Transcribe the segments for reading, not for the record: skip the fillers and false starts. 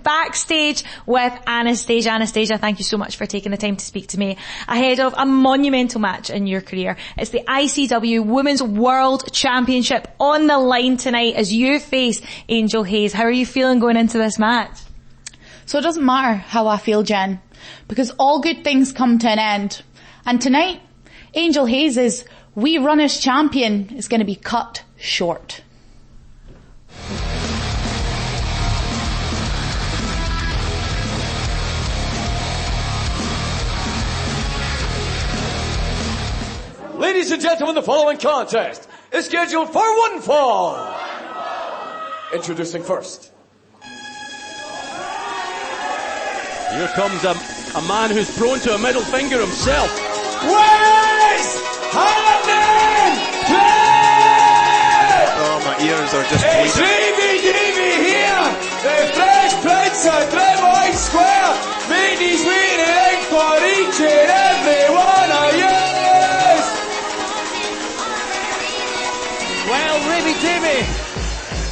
backstage with Anastasia. Anastasia, thank you so much for taking the time to speak to me ahead of a monumental match in your career. It's the ICW Women's World Championship on the line tonight as you face Angel Hayes. How are you feeling going into this match? So it doesn't matter how I feel, Jen, because all good things come to an end. And tonight, Angel Hayes' We Run as champion is going to be cut short. Ladies and gentlemen, the following contest is scheduled for one fall. Introducing first. Here comes a man who's prone to a middle finger himself. Wes Harden! Oh, my ears are just It's bleeding. Davey here, the Fresh Prince of Drummoy Square, made his way in the ring for each and every one of you. Well, Raby Davey,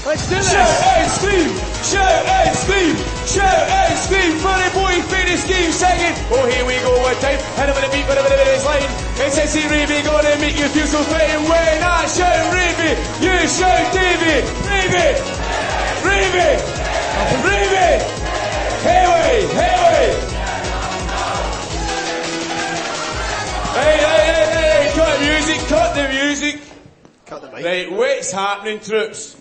let's do this. Shout and scream, shout and scream, shout and scream for the boy for the scheme singing. Oh, here we go one time, and I'm gonna beat with a bit of this line. It's Sexy Raby gonna make you feel so fine. When I shout Raby, you shout Davey. Raby, Raby, Raby. Hey way, hey way. Hey, cut the music, cut the music. Cut the mic. Right, what's happening, troops?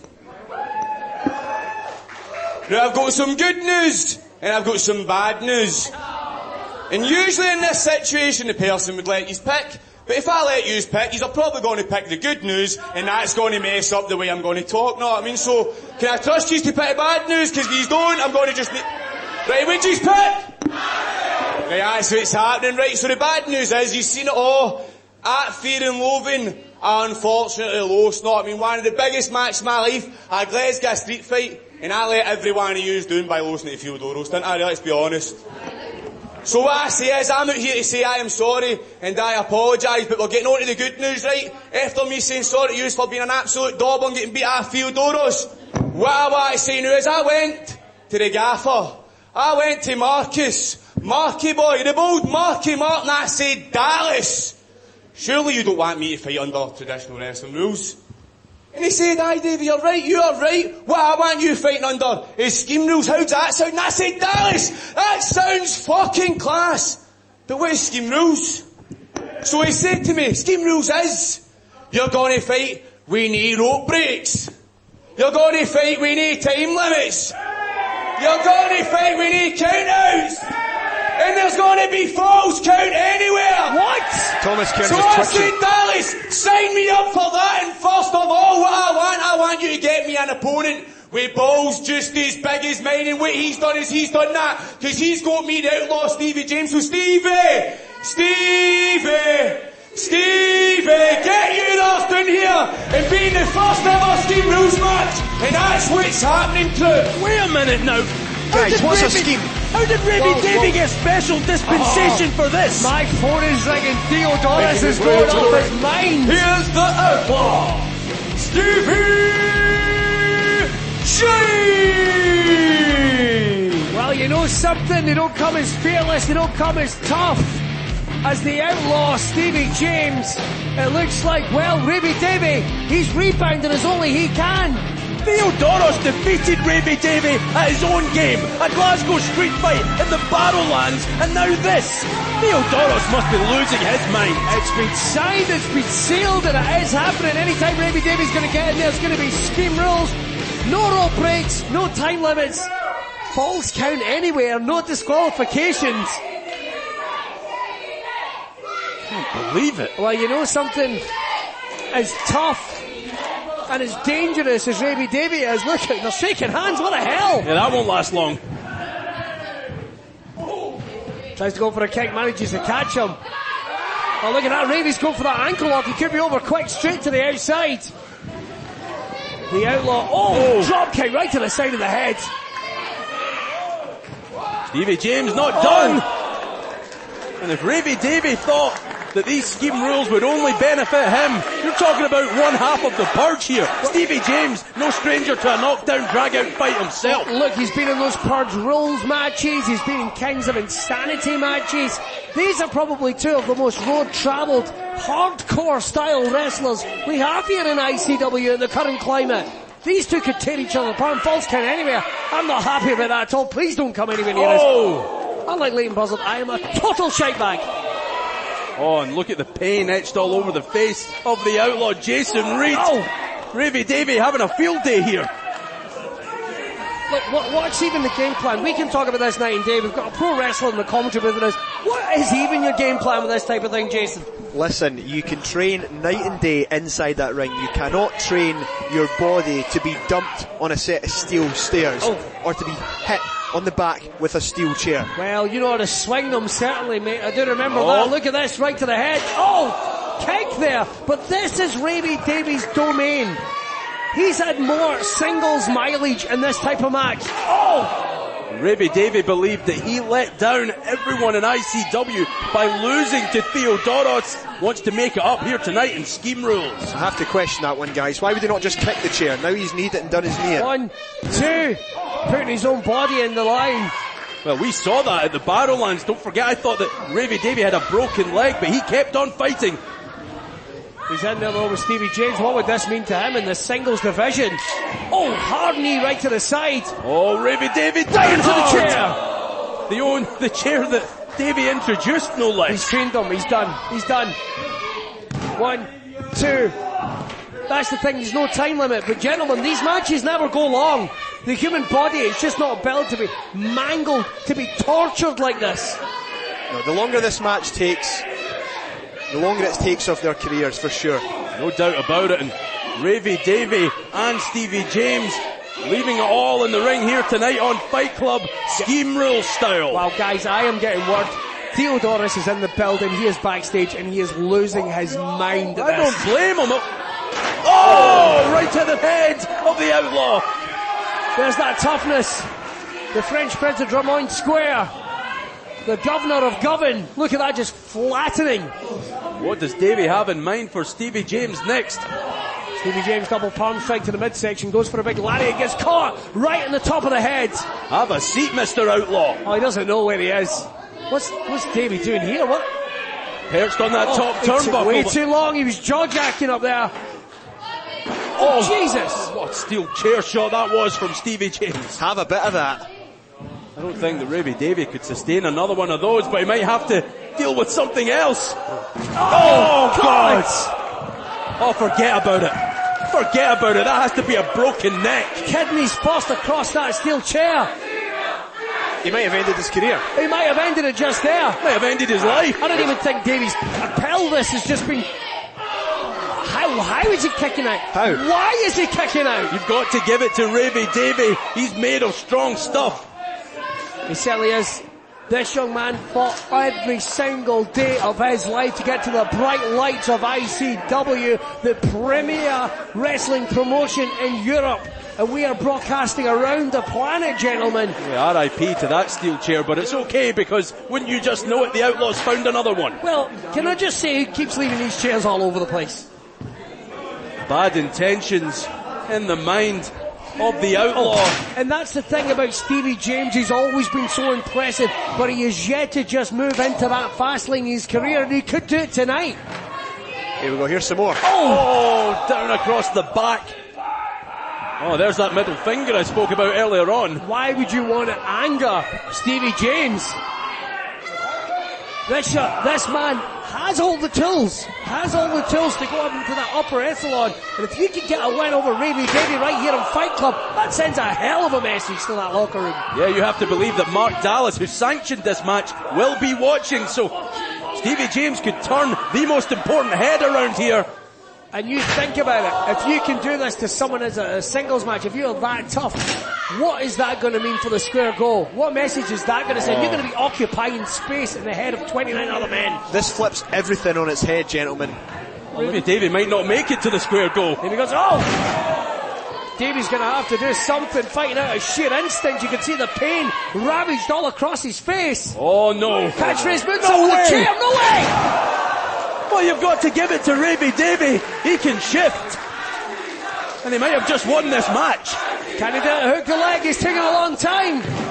Now, I've got some good news, and I've got some bad news. And usually in this situation, the person would let you pick. But if I let you pick, you're probably going to pick the good news, and that's going to mess up the way I'm going to talk, know what I mean? So, can I trust you to pick the bad news? Because if you don't, I'm going to just... Right, would you pick? Right, that's what's happening. Right, so the bad news is, you've seen it all. At Fear and Loathing, I unfortunately lost, know what I mean? One of the biggest matches of my life, a Glasgow street fight, and I let every one of you down by losing to Theodoros, didn't I? Let's be honest. So what I say is, I'm out here to say I am sorry, and I apologise, but we're getting on to the good news, right? After me saying sorry to you for being an absolute daub and getting beat out of Theodoros, what I want to say now is I went to the gaffer. I went to Marky boy, the bold Marky Martin, I said, Dallas, surely you don't want me to fight under traditional wrestling rules? And he said, aye, Davey, you're right, you are right. What I want you fighting under is scheme rules. How's that sound? And I said, Dallas, that sounds fucking class. But what is scheme rules? So he said to me, scheme rules is, you're going to fight, we need rope breaks. You're going to fight, we need time limits. You're going to fight, we need countouts. And there's going to be falls count anywhere. What? Thomas Kearns So is I twitching. said, Dallas, sign me up for that. And first of all, what I want you to get me an opponent with balls just as big as mine. And what he's done is he's done that. Because he's got me the outlaw Stevie James. So Stevie, get you off down here and be in the first ever Scheme Rules match. And that's what's happening to it. Wait a minute now. Guys, what's a scheme? How did Raby Davey get special dispensation for this? My phone is ringing. Theodoros is going off his mind. Here's the outlaw, Stevie J. Well, you know something? They don't come as fearless, they don't come as tough as the outlaw Stevie James. It looks like, well, Raby Davey, he's rebounding as only he can. Theodoros defeated Raby Davey at his own game, a Glasgow street fight in the Barrowlands, and now this. Theodoros must be losing his mind. It's been signed, it's been sealed, and it is happening. Anytime Raby Davey's going to get in there, it's going to be scheme rules. No rope breaks, no time limits. Falls count anywhere, no disqualifications. Can't believe it. Well, you know something? As tough and as dangerous as Raby Davey is, look at, they're shaking hands, what the hell? Yeah, that won't last long. Tries to go for a kick, manages to catch him. Oh, look at that, Raby's going for that ankle lock, he could be over quick, straight to the outside. The outlaw, drop kick right to the side of the head. Stevie James not done. And if Raby Davey thought that these scheme rules would only benefit him. You're talking about one half of the purge here. Stevie James, no stranger to a knockdown, drag-out fight himself. Look, he's been in those purge rules matches, he's been in Kings of Insanity matches. These are probably two of the most road-travelled, hardcore style wrestlers we have here in ICW in the current climate. These two could tear each other apart and falls count anywhere. I'm not happy about that at all. Please don't come anywhere near us. Unlike Leighton Buzzard, I am a total shitebag. Oh, and look at the pain etched all over the face of the outlaw Jason Reed. Ravy Davey having a field day here. Look, what's even the game plan? We can talk about this night and day. We've got a pro wrestler in the commentary with us. What is even your game plan with this type of thing, Jason? Listen, you can train night and day inside that ring. You cannot train your body to be dumped on a set of steel stairs or to be hit on the back with a steel chair. Well, you know how to swing them, certainly, mate. I do remember that. Look at this, right to the head. Kick there. But this is Ravy Davey's domain. He's had more singles mileage in this type of match. Ravy Davey believed that he let down everyone in ICW by losing to Theodoros. Wants to make it up here tonight in scheme rules. I have to question that one, guys. Why would he not just kick the chair? Now he's kneed it and done his knee in. 1, 2, putting his own body in the line. Well, we saw that at the Barrowlands. Don't forget, I thought that Ravy Davey had a broken leg, but he kept on fighting. He's in there though with Stevie James. What would this mean to him in the singles division? Hard knee right to the side. Ravy Davey down to the chair. The chair that Davey introduced, no less. He's trained him. He's done. 1, 2. That's the thing. There's no time limit. But gentlemen, these matches never go long. The human body is just not built to be mangled, to be tortured like this. No, the longer this match takes, the longer it takes off their careers, for sure. No doubt about it. And Ravy Davey and Stevie James leaving it all in the ring here tonight on Fight Club, scheme rule style. Wow, guys, I am getting word. Theodoros is in the building. He is backstage and he is losing his mind. I don't blame him. Right to the head of the outlaw. There's that toughness. The French Prince of Drummond Square. The governor of Govan. Look at that, just flattening. What does Davey have in mind for Stevie James next? Stevie James double palm strike to the midsection, goes for a big lariat, gets caught right in the top of the head. Have a seat, Mr. Outlaw. He doesn't know where he is. What's Davey doing here? What? Perched on that top turnbuckle. Way too long, he was jaw-jacking up there. Jesus! What steel chair shot that was from Stevie James. Have a bit of that. I don't think that Ravy Davey could sustain another one of those, but he might have to deal with something else. God! Forget about it. Forget about it. That has to be a broken neck. Kidneys burst across that steel chair. He might have ended his career. He might have ended it just there. Might have ended his life. I don't even think Davey's pelvis has just been... How is he kicking out? How? Why is he kicking out? You've got to give it to Ravy Davey. He's made of strong stuff. He certainly is. This young man fought every single day of his life to get to the bright lights of ICW, the premier wrestling promotion in Europe. And we are broadcasting around the planet, gentlemen. Yeah, R.I.P. to that steel chair, but it's okay because wouldn't you just know it, the Outlaws found another one. Well, can I just say he keeps leaving these chairs all over the place? Bad intentions in the mind of the Outlaw. And that's the thing about Stevie James. He's always been so impressive, but he is yet to just move into that fast lane in his career, and he could do it tonight. Here we go, here's some more. Down across the back. There's that middle finger I spoke about earlier on. Why would you want to anger Stevie James? This man has all the tools to go up into that upper echelon. And if you can get a win over Ravy Davey right here in Fight Club, that sends a hell of a message to that locker room. Yeah, you have to believe that Mark Dallas, who sanctioned this match, will be watching. So Stevie James could turn the most important head around here. And you think about it, if you can do this to someone as a singles match, if you're that tough, what is that going to mean for the square goal? What message is that going to send? You're going to be occupying space in the head of 29 other men. This flips everything on its head, gentlemen. Ravy Davey might not make it to the square goal. And he goes, Davey's going to have to do something, fighting out of sheer instinct. You can see the pain ravaged all across his face. Oh no. Catchphrase moves off the chair, no way! Well, you've got to give it to Ruby Davey. He can shift. And he might have just won this match. Can he do it? Hook the leg. He's taking a long time.